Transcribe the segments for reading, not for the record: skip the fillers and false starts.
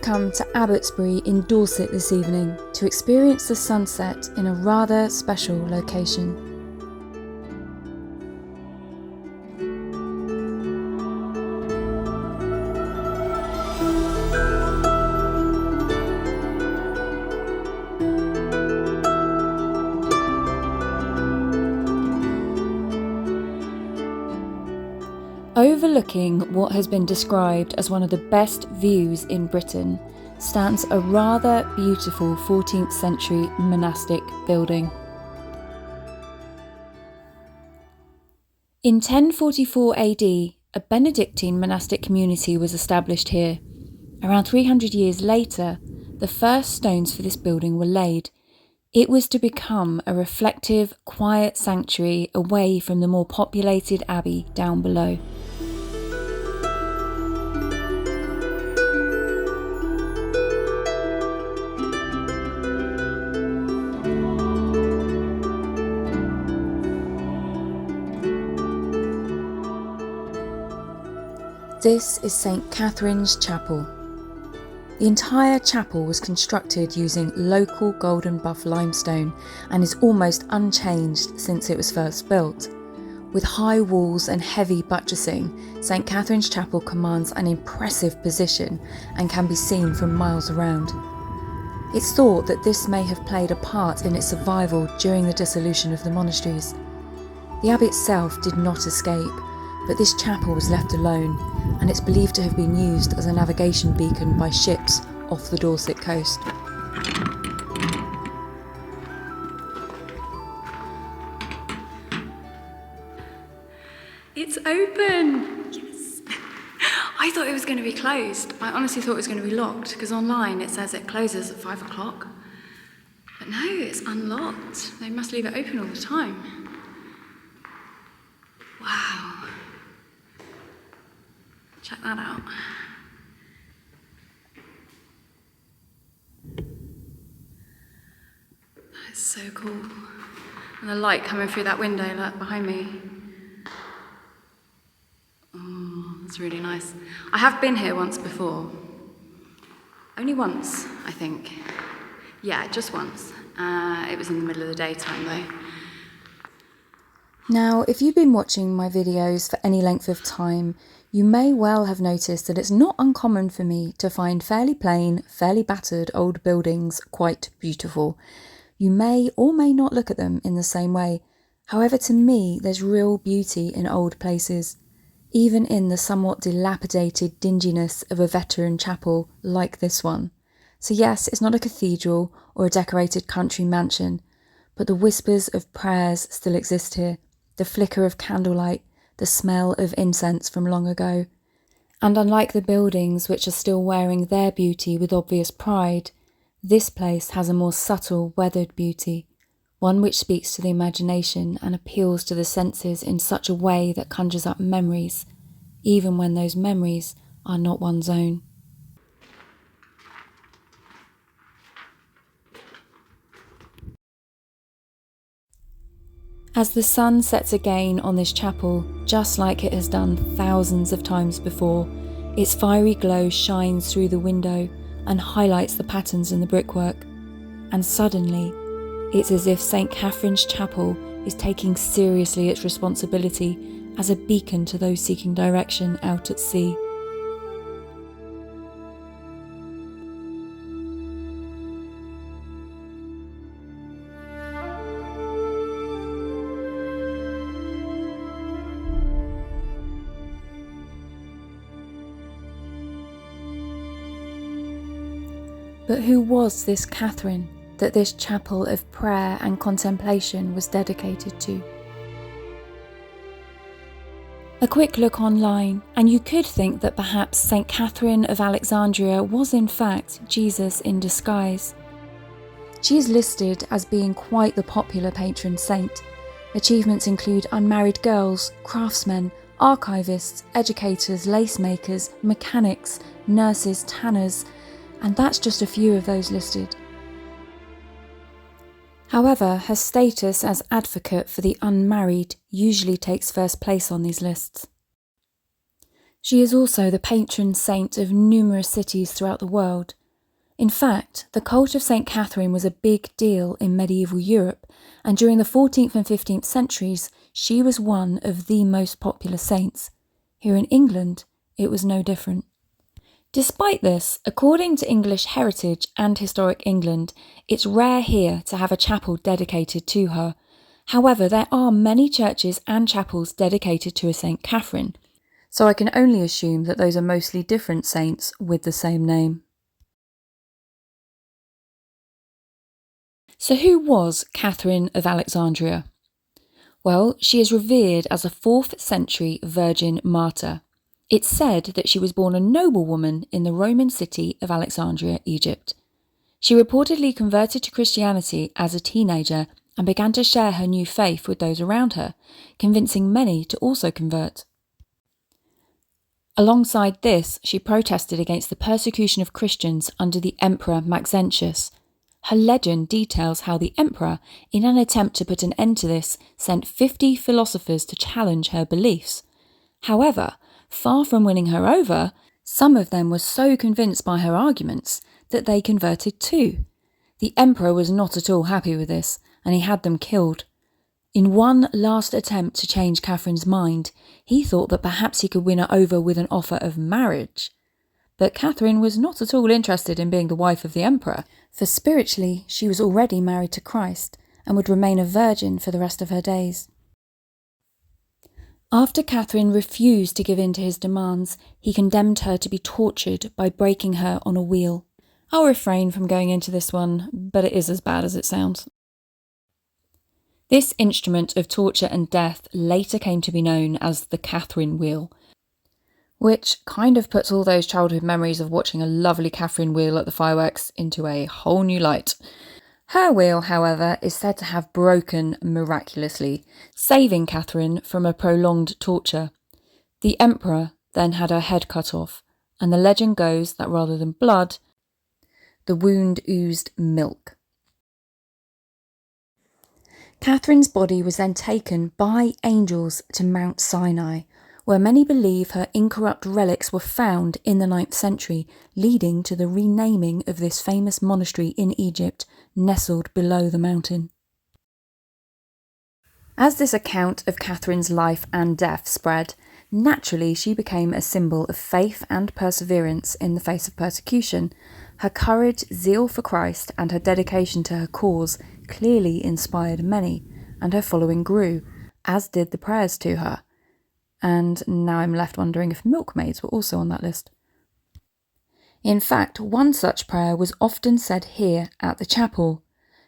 I've come to Abbotsbury in Dorset this evening to experience the sunset in a rather special location. Overlooking what has been described as one of the best views in Britain stands a rather beautiful 14th century monastic building. In 1044 AD, a Benedictine monastic community was established here. Around 300 years later, the first stones for this building were laid. It was to become a reflective, quiet sanctuary away from the more populated abbey down below. This is St. Catherine's Chapel. The entire chapel was constructed using local golden buff limestone and is almost unchanged since it was first built. With high walls and heavy buttressing, St. Catherine's Chapel commands an impressive position and can be seen from miles around. It's thought that this may have played a part in its survival during the dissolution of the monasteries. The abbey itself did not escape, but this chapel was left alone, and it's believed to have been used as a navigation beacon by ships off the Dorset coast. It's open! Yes! I thought it was going to be closed. I honestly thought it was going to be locked, because online it says it closes at 5 o'clock. But no, it's unlocked. They must leave it open all the time. Wow. Check that out. That is so cool. And the light coming through that window, look, behind me. Oh, that's really nice. I have been here once before. Only once, I think. Yeah, just once. It was in the middle of the daytime though. Now, if you've been watching my videos for any length of time, you may well have noticed that it's not uncommon for me to find fairly plain, fairly battered old buildings quite beautiful. You may or may not look at them in the same way. However, to me, there's real beauty in old places, even in the somewhat dilapidated dinginess of a veteran chapel like this one. So yes, it's not a cathedral or a decorated country mansion, but the whispers of prayers still exist here, the flicker of candlelight, the smell of incense from long ago. And unlike the buildings which are still wearing their beauty with obvious pride, this place has a more subtle, weathered beauty, one which speaks to the imagination and appeals to the senses in such a way that conjures up memories, even when those memories are not one's own. As the sun sets again on this chapel, just like it has done thousands of times before, its fiery glow shines through the window and highlights the patterns in the brickwork. And suddenly, it's as if St. Catherine's Chapel is taking seriously its responsibility as a beacon to those seeking direction out at sea. But who was this Catherine that this chapel of prayer and contemplation was dedicated to? A quick look online, and you could think that perhaps St. Catherine of Alexandria was in fact Jesus in disguise. She is listed as being quite the popular patron saint. Achievements include unmarried girls, craftsmen, archivists, educators, lace makers, mechanics, nurses, tanners, and that's just a few of those listed. However, her status as advocate for the unmarried usually takes first place on these lists. She is also the patron saint of numerous cities throughout the world. In fact, the cult of St. Catherine was a big deal in medieval Europe, and during the 14th and 15th centuries, she was one of the most popular saints. Here in England, it was no different. Despite this, according to English Heritage and Historic England, it's rare here to have a chapel dedicated to her. However, there are many churches and chapels dedicated to a St. Catherine, so I can only assume that those are mostly different saints with the same name. So who was Catherine of Alexandria? Well, she is revered as a 4th century virgin martyr. It's said that she was born a noblewoman in the Roman city of Alexandria, Egypt. She reportedly converted to Christianity as a teenager and began to share her new faith with those around her, convincing many to also convert. Alongside this, she protested against the persecution of Christians under the Emperor Maxentius. Her legend details how the emperor, in an attempt to put an end to this, sent 50 philosophers to challenge her beliefs. However, far from winning her over, some of them were so convinced by her arguments that they converted too. The emperor was not at all happy with this, and he had them killed. In one last attempt to change Catherine's mind, he thought that perhaps he could win her over with an offer of marriage. But Catherine was not at all interested in being the wife of the emperor, for spiritually she was already married to Christ and would remain a virgin for the rest of her days. After Catherine refused to give in to his demands, he condemned her to be tortured by breaking her on a wheel. I'll refrain from going into this one, but it is as bad as it sounds. This instrument of torture and death later came to be known as the Catherine wheel, which kind of puts all those childhood memories of watching a lovely Catherine wheel at the fireworks into a whole new light. Her wheel, however, is said to have broken miraculously, saving Catherine from a prolonged torture. The emperor then had her head cut off, and the legend goes that rather than blood, the wound oozed milk. Catherine's body was then taken by angels to Mount Sinai, where many believe her incorrupt relics were found in the 9th century, leading to the renaming of this famous monastery in Egypt, nestled below the mountain. As this account of Catherine's life and death spread, naturally she became a symbol of faith and perseverance in the face of persecution. Her courage, zeal for Christ, and her dedication to her cause clearly inspired many, and her following grew, as did the prayers to her. And now I'm left wondering if milkmaids were also on that list. In fact, one such prayer was often said here at the chapel.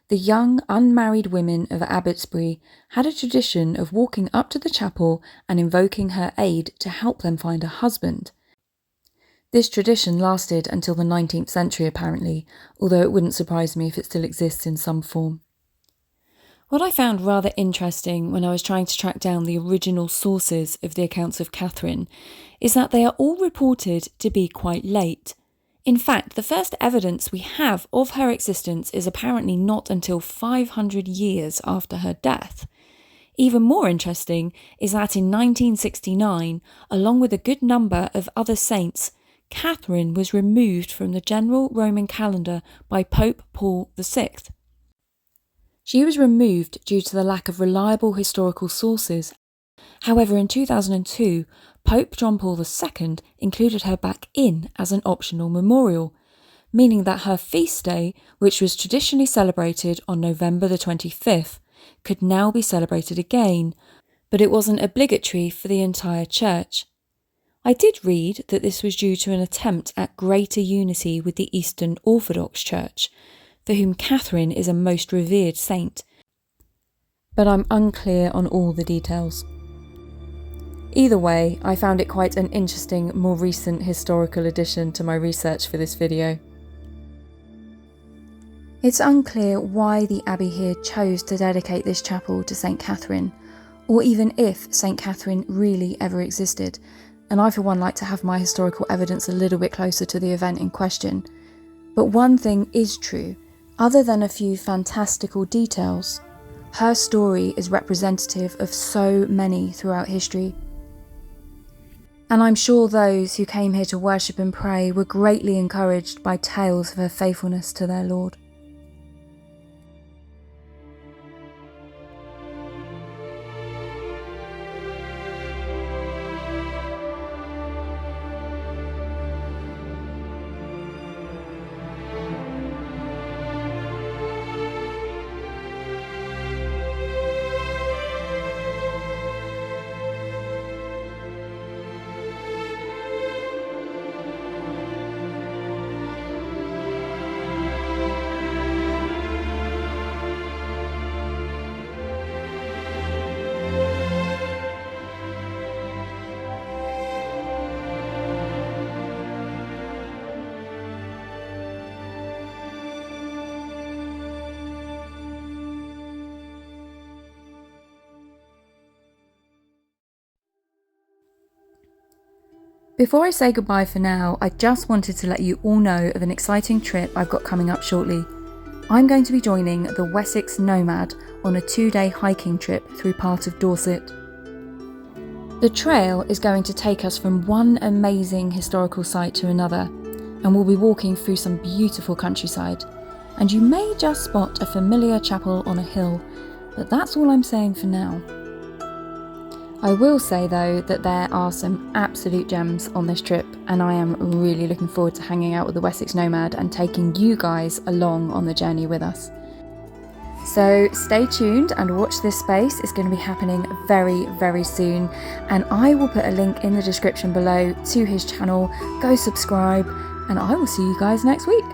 The young, unmarried women of Abbotsbury had a tradition of walking up to the chapel and invoking her aid to help them find a husband. This tradition lasted until the 19th century apparently, although it wouldn't surprise me if it still exists in some form. What I found rather interesting when I was trying to track down the original sources of the accounts of Catherine is that they are all reported to be quite late. In fact, the first evidence we have of her existence is apparently not until 500 years after her death. Even more interesting is that in 1969, along with a good number of other saints, Catherine was removed from the general Roman calendar by Pope Paul VI. She was removed due to the lack of reliable historical sources. However, in 2002, Pope John Paul II included her back in as an optional memorial, meaning that her feast day, which was traditionally celebrated on November the 25th, could now be celebrated again, but it wasn't obligatory for the entire church. I did read that this was due to an attempt at greater unity with the Eastern Orthodox Church, for whom Catherine is a most revered saint, but I'm unclear on all the details. Either way, I found it quite an interesting, more recent historical addition to my research for this video. It's unclear why the Abbey here chose to dedicate this chapel to St. Catherine, or even if St. Catherine really ever existed, and I for one like to have my historical evidence a little bit closer to the event in question. But one thing is true. Other than a few fantastical details, her story is representative of so many throughout history. And I'm sure those who came here to worship and pray were greatly encouraged by tales of her faithfulness to their Lord. Before I say goodbye for now, I just wanted to let you all know of an exciting trip I've got coming up shortly. I'm going to be joining the Wessex Nomad on a 2-day hiking trip through part of Dorset. The trail is going to take us from one amazing historical site to another, and we'll be walking through some beautiful countryside. And you may just spot a familiar chapel on a hill, but that's all I'm saying for now. I will say though that there are some absolute gems on this trip, and I am really looking forward to hanging out with the Wessex Nomad and taking you guys along on the journey with us. So stay tuned and watch this space. It's going to be happening very, very soon, and I will put a link in the description below to his channel. Go subscribe, and I will see you guys next week.